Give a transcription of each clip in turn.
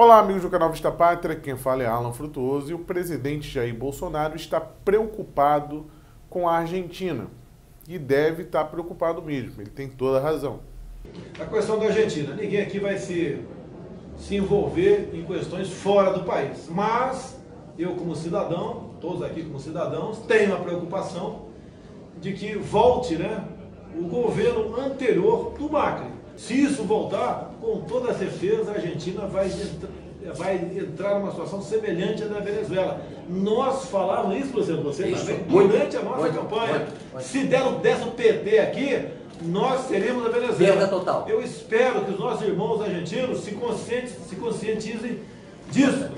Olá, amigos do canal Vista Pátria, quem fala é Alan Frutuoso e o presidente Jair Bolsonaro está preocupado com a Argentina e deve estar preocupado mesmo, ele tem toda a razão. A questão da Argentina, ninguém aqui vai se envolver em questões fora do país, mas eu como cidadão, todos aqui como cidadãos, tenho a preocupação de que volte o governo anterior do Macri. Se isso voltar, com toda certeza a Argentina vai entrar numa situação semelhante à da Venezuela. Nós falávamos isso, por exemplo, você também, durante a nossa campanha. Se desse o PT aqui, nós seríamos a Venezuela. Perda total. Eu espero que os nossos irmãos argentinos se conscientizem disso,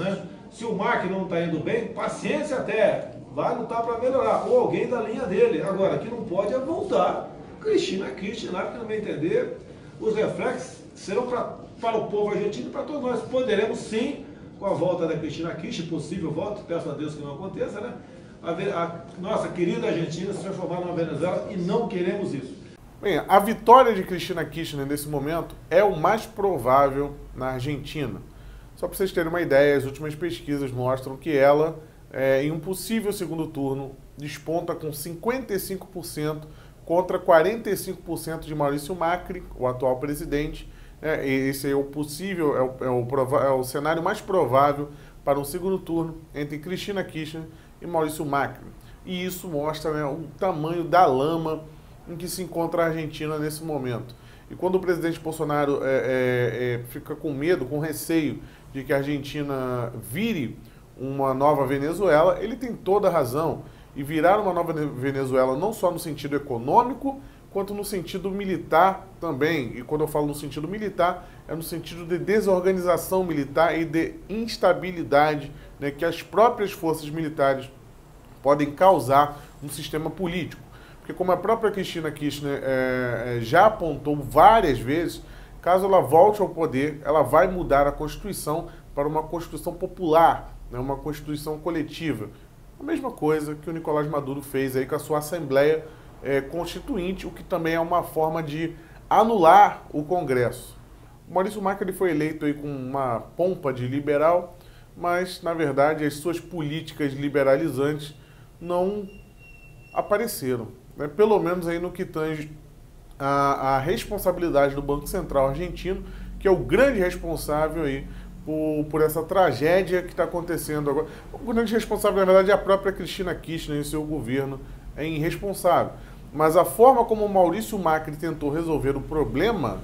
Se o Macri não está indo bem, paciência até, vai lutar para melhorar, ou alguém da linha dele. Agora, que não pode é voltar Cristina Kirchner, porque não vai entender. Os reflexos serão para o povo argentino e para todos nós. Poderemos sim, com a volta da Cristina Kirchner, possível volta, peço a Deus que não aconteça, a nossa querida Argentina se transformar numa Venezuela e não queremos isso. Bem, a vitória de Cristina Kirchner nesse momento é o mais provável na Argentina. Só para vocês terem uma ideia, as últimas pesquisas mostram que ela, em um possível segundo turno, desponta com 55% contra 45% de Maurício Macri, o atual presidente. Esse é o possível, é o cenário mais provável para um segundo turno entre Cristina Kirchner e Maurício Macri. E isso mostra o tamanho da lama em que se encontra a Argentina nesse momento. E quando o presidente Bolsonaro fica com medo, com receio de que a Argentina vire uma nova Venezuela, ele tem toda a razão. E virar uma nova Venezuela não só no sentido econômico, quanto no sentido militar também. E quando eu falo no sentido militar, é no sentido de desorganização militar e de instabilidade que as próprias forças militares podem causar no sistema político. Porque como a própria Cristina Kirchner já apontou várias vezes, caso ela volte ao poder, ela vai mudar a Constituição para uma Constituição popular, uma Constituição coletiva. A mesma coisa que o Nicolás Maduro fez aí com a sua Assembleia Constituinte, o que também é uma forma de anular o Congresso. O Maurício Macri ele foi eleito aí com uma pompa de liberal, mas, na verdade, as suas políticas liberalizantes não apareceram. Pelo menos aí no que tange a responsabilidade do Banco Central argentino, que é o grande responsável aí por essa tragédia que está acontecendo agora. O grande responsável, na verdade, é a própria Cristina Kirchner e seu governo é irresponsável. Mas a forma como o Maurício Macri tentou resolver o problema,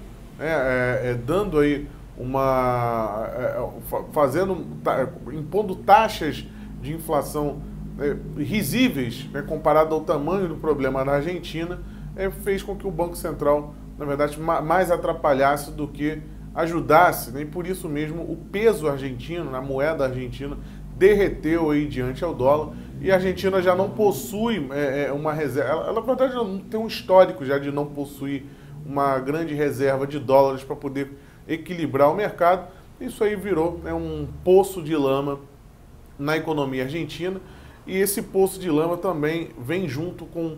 dando aí impondo taxas de inflação risíveis, comparado ao tamanho do problema na Argentina, fez com que o Banco Central, na verdade, mais atrapalhasse do que ajudasse, e por isso mesmo o peso argentino, na moeda argentina, derreteu aí diante ao dólar, e a Argentina já não possui uma reserva, ela na verdade tem um histórico já de não possuir uma grande reserva de dólares para poder equilibrar o mercado. Isso aí virou um poço de lama na economia argentina, e esse poço de lama também vem junto com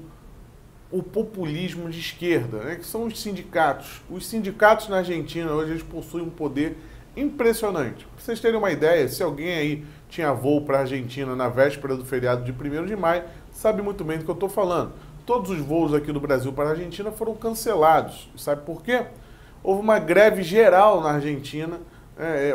o populismo de esquerda, que são os sindicatos. Os sindicatos na Argentina hoje eles possuem um poder impressionante. Para vocês terem uma ideia, se alguém aí tinha voo para a Argentina na véspera do feriado de 1º de maio, sabe muito bem do que eu estou falando. Todos os voos aqui do Brasil para a Argentina foram cancelados. Sabe por quê? Houve uma greve geral na Argentina,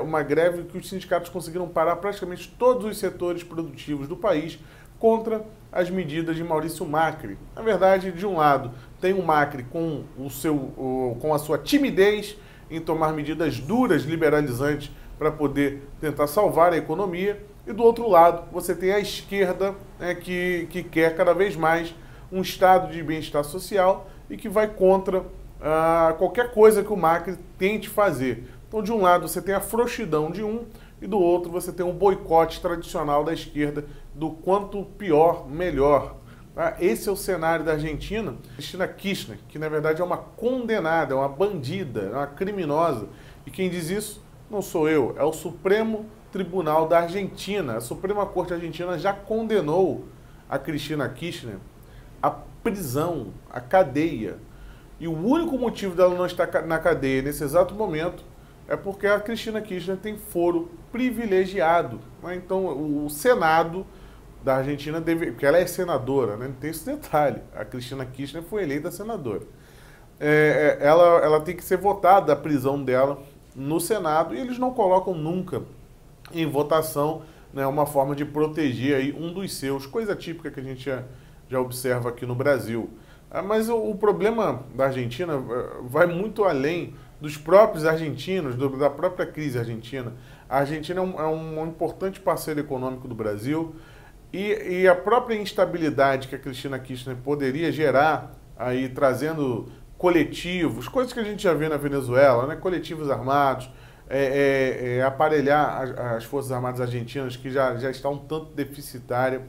uma greve que os sindicatos conseguiram parar praticamente todos os setores produtivos do país contra as medidas de Maurício Macri. Na verdade, de um lado, tem o Macri com a sua timidez em tomar medidas duras, liberalizantes, para poder tentar salvar a economia, e do outro lado, você tem a esquerda que quer cada vez mais um estado de bem-estar social e que vai contra qualquer coisa que o Macri tente fazer. Então, de um lado, você tem a frouxidão de um, e do outro você tem um boicote tradicional da esquerda do quanto pior, melhor. Esse é o cenário da Argentina. Cristina Kirchner, que na verdade é uma condenada, é uma bandida, é uma criminosa. E quem diz isso não sou eu, é o Supremo Tribunal da Argentina. A Suprema Corte Argentina já condenou a Cristina Kirchner à prisão, à cadeia. E o único motivo dela não estar na cadeia nesse exato momento é porque a Cristina Kirchner tem foro privilegiado, né? Então, o Senado da Argentina deve, porque ela é senadora, né? Tem esse detalhe, a Cristina Kirchner foi eleita senadora. Ela tem que ser votada a prisão dela no Senado e eles não colocam nunca em votação, né, uma forma de proteger aí um dos seus, coisa típica que a gente já observa aqui no Brasil. Mas o problema da Argentina vai muito além dos próprios argentinos, da própria crise argentina. A Argentina é um importante parceiro econômico do Brasil e a própria instabilidade que a Cristina Kirchner poderia gerar aí trazendo coletivos, coisas que a gente já vê na Venezuela, né? Coletivos armados, aparelhar as Forças Armadas Argentinas, que já está um tanto deficitária.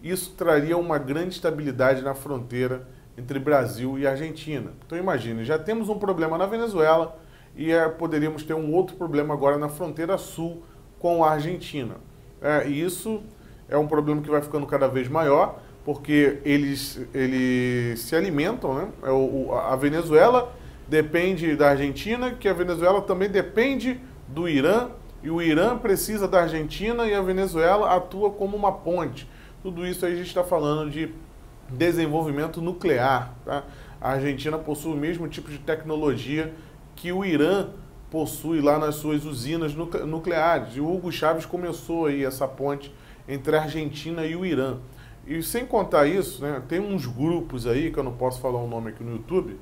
Isso traria uma grande estabilidade na fronteira entre Brasil e Argentina. Então imagine, já temos um problema na Venezuela e poderíamos ter um outro problema agora na fronteira sul com a Argentina. E isso é um problema que vai ficando cada vez maior, porque eles se alimentam, né? A Venezuela depende da Argentina, que a Venezuela também depende do Irã, e o Irã precisa da Argentina e a Venezuela atua como uma ponte. Tudo isso aí a gente está falando de desenvolvimento nuclear. Tá? A Argentina possui o mesmo tipo de tecnologia que o Irã possui lá nas suas usinas nucleares. E o Hugo Chávez começou aí essa ponte entre a Argentina e o Irã. E sem contar isso, né, tem uns grupos aí, que eu não posso falar o nome aqui no YouTube,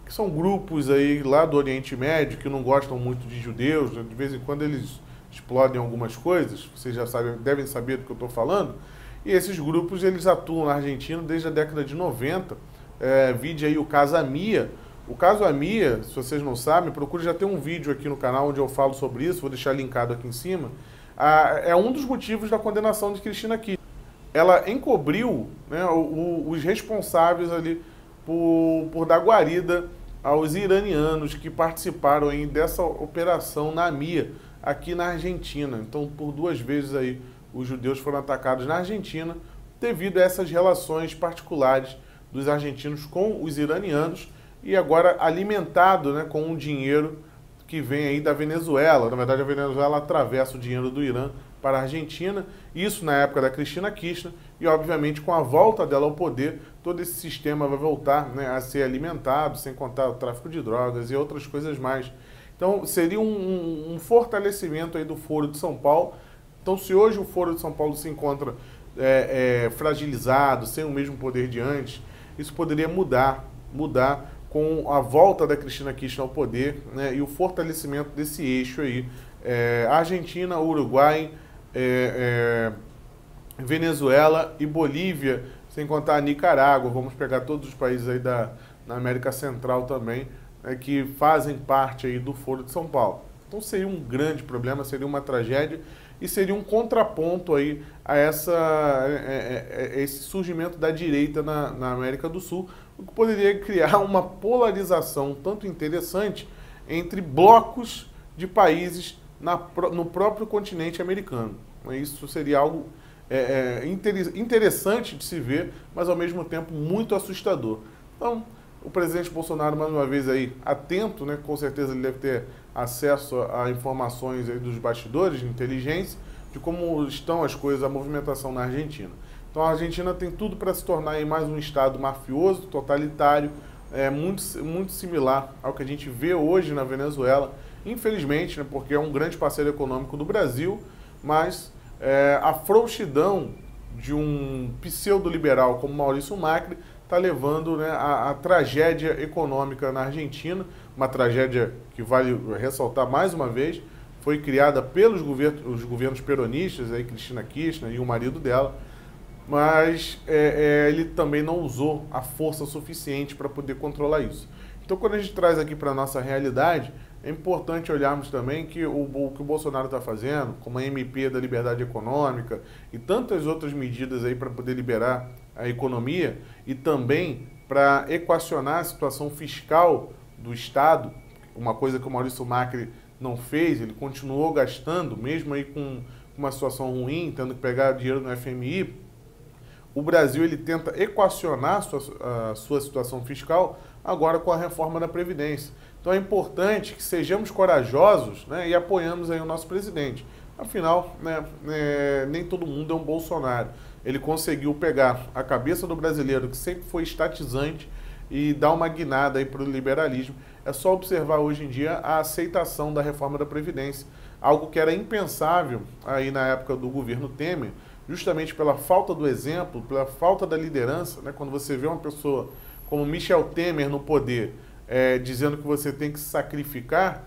que são grupos aí lá do Oriente Médio, que não gostam muito de judeus, né? De vez em quando eles explodem algumas coisas, vocês já sabem, devem saber do que eu estou falando, e esses grupos eles atuam na Argentina desde a década de 90, vide aí o caso Amia. O caso Amia, se vocês não sabem, procure, já ter um vídeo aqui no canal onde eu falo sobre isso, vou deixar linkado aqui em cima, é um dos motivos da condenação de Cristina Kirchner. Ela encobriu, né, os responsáveis ali por dar guarida aos iranianos que participaram aí dessa operação na AMIA, aqui na Argentina. Então, por 2 vezes aí, os judeus foram atacados na Argentina devido a essas relações particulares dos argentinos com os iranianos e agora alimentado, né, com um dinheiro que vem aí da Venezuela. Na verdade, a Venezuela atravessa o dinheiro do Irã para a Argentina, isso na época da Cristina Kirchner, e obviamente com a volta dela ao poder, todo esse sistema vai voltar, né, a ser alimentado, sem contar o tráfico de drogas e outras coisas mais. Então seria um fortalecimento aí do Foro de São Paulo. Então se hoje o Foro de São Paulo se encontra fragilizado, sem o mesmo poder de antes, isso poderia mudar com a volta da Cristina Kirchner ao poder, né, e o fortalecimento desse eixo aí, Argentina, Uruguai, Venezuela e Bolívia, sem contar a Nicarágua. Vamos pegar todos os países aí na América Central também, que fazem parte aí do Foro de São Paulo. Então seria um grande problema, seria uma tragédia e seria um contraponto aí a esse surgimento da direita na América do Sul, o que poderia criar uma polarização tanto interessante entre blocos de países no próprio continente americano. Isso seria algo interessante de se ver, mas ao mesmo tempo muito assustador. Então, o presidente Bolsonaro, mais uma vez aí, atento, né? Com certeza ele deve ter acesso a informações aí dos bastidores de inteligência, de como estão as coisas, a movimentação na Argentina. Então a Argentina tem tudo para se tornar aí mais um estado mafioso, totalitário, muito similar ao que a gente vê hoje na Venezuela, infelizmente, né, porque é um grande parceiro econômico do Brasil, mas a frouxidão de um pseudo-liberal como Maurício Macri está levando, né, a tragédia econômica na Argentina, uma tragédia que vale ressaltar mais uma vez, foi criada pelos governos peronistas, aí Cristina Kirchner e o marido dela, mas ele também não usou a força suficiente para poder controlar isso. Então, quando a gente traz aqui para a nossa realidade, é importante olharmos também que o que o Bolsonaro está fazendo, como a MP da liberdade econômica e tantas outras medidas aí para poder liberar a economia e também para equacionar a situação fiscal do Estado, uma coisa que o Maurício Macri não fez, ele continuou gastando, mesmo aí com uma situação ruim, tendo que pegar dinheiro no FMI. O Brasil ele tenta equacionar a sua situação fiscal agora com a reforma da Previdência. Então é importante que sejamos corajosos, né, e apoiamos aí o nosso presidente. Afinal, né, nem todo mundo é um Bolsonaro. Ele conseguiu pegar a cabeça do brasileiro, que sempre foi estatizante, e dar uma guinada aí para o liberalismo. É só observar hoje em dia a aceitação da reforma da Previdência, algo que era impensável aí na época do governo Temer, justamente pela falta do exemplo, pela falta da liderança, né? Quando você vê uma pessoa como Michel Temer no poder, dizendo que você tem que se sacrificar,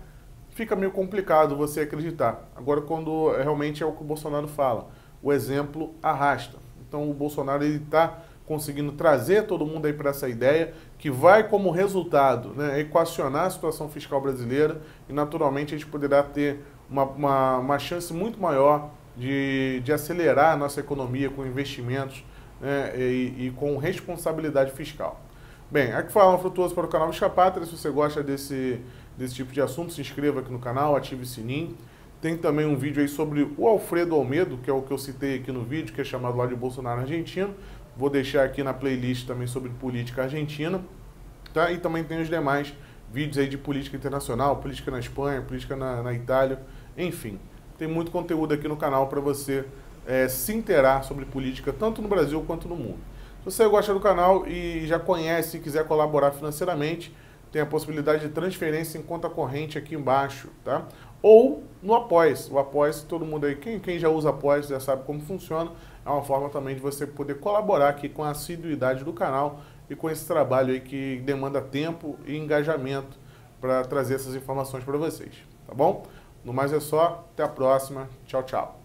fica meio complicado você acreditar. Agora, quando realmente é o que o Bolsonaro fala, o exemplo arrasta. Então, o Bolsonaro está conseguindo trazer todo mundo aí para essa ideia, que vai como resultado, né, equacionar a situação fiscal brasileira e, naturalmente, a gente poderá ter uma chance muito maior de acelerar a nossa economia com investimentos, né, e com responsabilidade fiscal. Bem, aqui foi Alan Frutuoso para o canal Isca Pátria. Se você gosta desse tipo de assunto, se inscreva aqui no canal, ative o sininho. Tem também um vídeo aí sobre o Alfredo Olmedo, que é o que eu citei aqui no vídeo, que é chamado lá de Bolsonaro Argentino. Vou deixar aqui na playlist também sobre política argentina, tá? E também tem os demais vídeos aí de política internacional, política na Espanha, política na Itália, enfim. Tem muito conteúdo aqui no canal para você se inteirar sobre política, tanto no Brasil quanto no mundo. Se você gosta do canal e já conhece e quiser colaborar financeiramente, tem a possibilidade de transferência em conta corrente aqui embaixo, tá? Ou no Apoia-se. O Apoia-se, todo mundo aí, quem já usa Apoia-se já sabe como funciona. É uma forma também de você poder colaborar aqui com a assiduidade do canal e com esse trabalho aí que demanda tempo e engajamento para trazer essas informações para vocês, tá bom? No mais é só, até a próxima. Tchau, tchau.